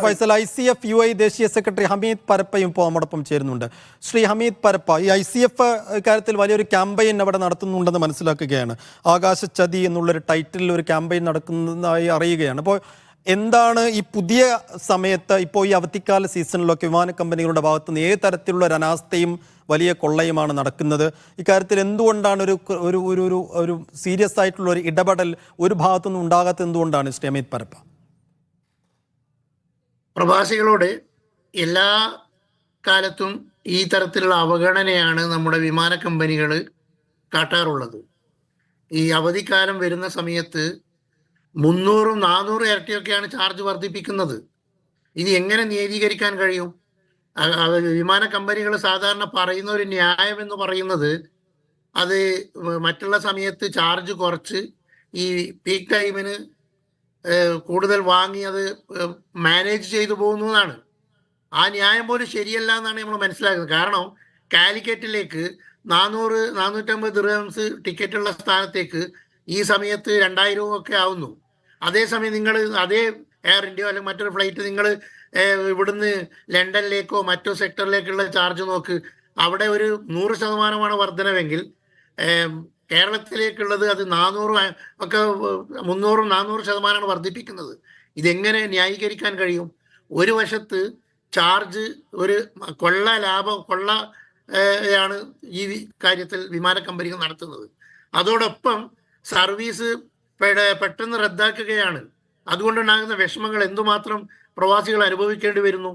Faisal ICF UAE ദേശീയ secretary Hameed പരപ്പയും ഇപ്പോൾ നമ്മോടൊപ്പം ചേരുന്നുണ്ട്. ശ്രീ ഹമീദ് പരപ്പ, ഈ ICF കാര്യത്തിൽ വലിയൊരു ക്യാമ്പയിൻ അവിടെ നടത്തുന്നുണ്ടെന്ന് മനസ്സിലാക്കുകയാണ്. ആകാശച്ചതി എന്നുള്ളൊരു ടൈറ്റിൽ ഒരു ക്യാമ്പയിൻ നടക്കുന്നതായി അറിയുകയാണ്. അപ്പോൾ എന്താണ് ഈ പുതിയ സമയത്ത് ഇപ്പോൾ ഈ അവധിക്കാല സീസണിലൊക്കെ വിമാന കമ്പനികളുടെ ഭാഗത്തു നിന്ന് ഏത് തരത്തിലുള്ള ഒരു അനാസ്ഥയും വലിയ കൊള്ളയുമാണ് നടക്കുന്നത്? ഇക്കാര്യത്തിൽ എന്തുകൊണ്ടാണ് ഒരു ഒരു ഒരു ഒരു സീരിയസ് ആയിട്ടുള്ള ഒരു ഇടപെടൽ ഒരു ഭാഗത്തുനിന്നും ഉണ്ടാകാത്തത് എന്തുകൊണ്ടാണ് ശ്രീ ഹമീദ് പരപ്പ? പ്രവാസികളോട് എല്ലാ കാലത്തും ഈ തരത്തിലുള്ള അവഗണനയാണ് നമ്മുടെ വിമാന കമ്പനികൾ കാട്ടാറുള്ളത്. ഈ അവധിക്കാലം വരുന്ന സമയത്ത് 300-400 ഇരട്ടിയൊക്കെയാണ് ചാർജ് വർദ്ധിപ്പിക്കുന്നത്. ഇനി എങ്ങനെ ന്യായീകരിക്കാൻ കഴിയും? വിമാന കമ്പനികൾ സാധാരണ പറയുന്ന ഒരു ന്യായം എന്ന് പറയുന്നത് അത് മറ്റുള്ള സമയത്ത് ചാർജ് കുറച്ച് ഈ പീക്ക് ടൈമിന് കൂടുതൽ വാങ്ങി അത് മാനേജ് ചെയ്തു പോകുന്നതാണ്. ആ ന്യായം പോലും ശരിയല്ല എന്നാണ് നമ്മൾ മനസ്സിലാക്കുന്നത്. കാരണം കാലിക്കറ്റിലേക്ക് 400-450 ദിർഹംസ് ടിക്കറ്റുള്ള സ്ഥാനത്തേക്ക് ഈ സമയത്ത് 2000 ഒക്കെ ആവുന്നു. അതേസമയം നിങ്ങൾ അതേ എയർ ഇന്ത്യയോ അല്ലെങ്കിൽ മറ്റൊരു ഫ്ലൈറ്റ് നിങ്ങൾ ഇവിടുന്ന് ലണ്ടനിലേക്കോ മറ്റോ സെക്ടറിലേക്കുള്ള ചാർജ് നോക്ക്, അവിടെ ഒരു 100% വർധനവെങ്കിൽ കേരളത്തിലേക്കുള്ളത് അത് 400 ഒക്കെ 300-400% വർദ്ധിപ്പിക്കുന്നത്. ഇതെങ്ങനെ ന്യായീകരിക്കാൻ കഴിയും? ഒരു വശത്ത് ചാർജ് ഒരു കൊള്ളയാണ് ഈ കാര്യത്തിൽ വിമാന കമ്പനികൾ നടത്തുന്നത്. അതോടൊപ്പം സർവീസ് പെട്ടെന്ന് റദ്ദാക്കുകയാണ്. അതുകൊണ്ടുണ്ടാകുന്ന വിഷമങ്ങൾ എന്തുമാത്രം പ്രവാസികൾ അനുഭവിക്കേണ്ടി വരുന്നു.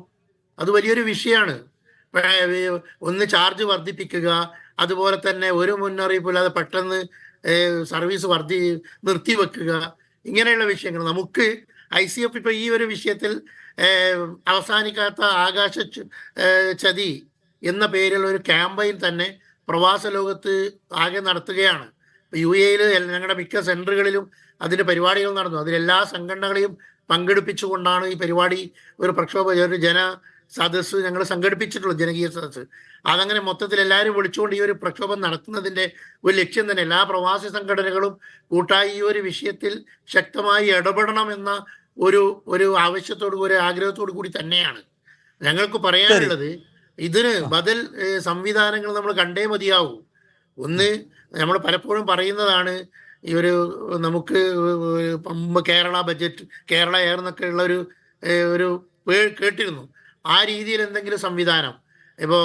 അത് വലിയൊരു വിഷയമാണ്. ഒന്ന് ചാർജ് വർദ്ധിപ്പിക്കുക, അതുപോലെ തന്നെ ഒരു മുന്നറിയിപ്പില്ലാതെ പെട്ടെന്ന് സർവീസ് നിർത്തിവെക്കുക, ഇങ്ങനെയുള്ള വിഷയങ്ങൾ. നമുക്ക് ICF ഇപ്പോൾ ഈ ഒരു വിഷയത്തിൽ അവസാനിക്കാത്ത ആകാശ ചതി എന്ന പേരിൽ ഒരു ക്യാമ്പയിൻ തന്നെ പ്രവാസ ലോകത്ത് ആകെ നടത്തുകയാണ്. UAE ഞങ്ങളുടെ മിക്ക സെൻറ്ററുകളിലും അതിൻ്റെ പരിപാടികൾ നടന്നു. അതിലെല്ലാ സംഘടനകളെയും പങ്കെടുപ്പിച്ചുകൊണ്ടാണ് ഈ പരിപാടി ഒരു ജന സദസ്സ് ഞങ്ങൾ സംഘടിപ്പിച്ചിട്ടുള്ളത്, ജനകീയ സദസ്സ്. അതങ്ങനെ മൊത്തത്തിൽ എല്ലാവരും വിളിച്ചുകൊണ്ട് ഈ ഒരു പ്രക്ഷോഭം നടത്തുന്നതിൻ്റെ ഒരു ലക്ഷ്യം തന്നെ എല്ലാ പ്രവാസി സംഘടനകളും കൂട്ടായി ഈ ഒരു വിഷയത്തിൽ ശക്തമായി ഇടപെടണം എന്ന ഒരു ആവശ്യത്തോടു കൂടി ആഗ്രഹത്തോടു കൂടി തന്നെയാണ് ഞങ്ങൾക്ക് പറയാനുള്ളത്. ഇതിന് ബദൽ സംവിധാനങ്ങൾ നമ്മൾ കണ്ടേ മതിയാവൂ. ഒന്ന്, നമ്മൾ പലപ്പോഴും പറയുന്നതാണ് ഈ നമുക്ക് കേരള ബജറ്റ്, കേരള എയർ എന്നൊക്കെ ഉള്ള ഒരു കേട്ടിരുന്നു. ആ രീതിയിൽ എന്തെങ്കിലും സംവിധാനം ഇപ്പോൾ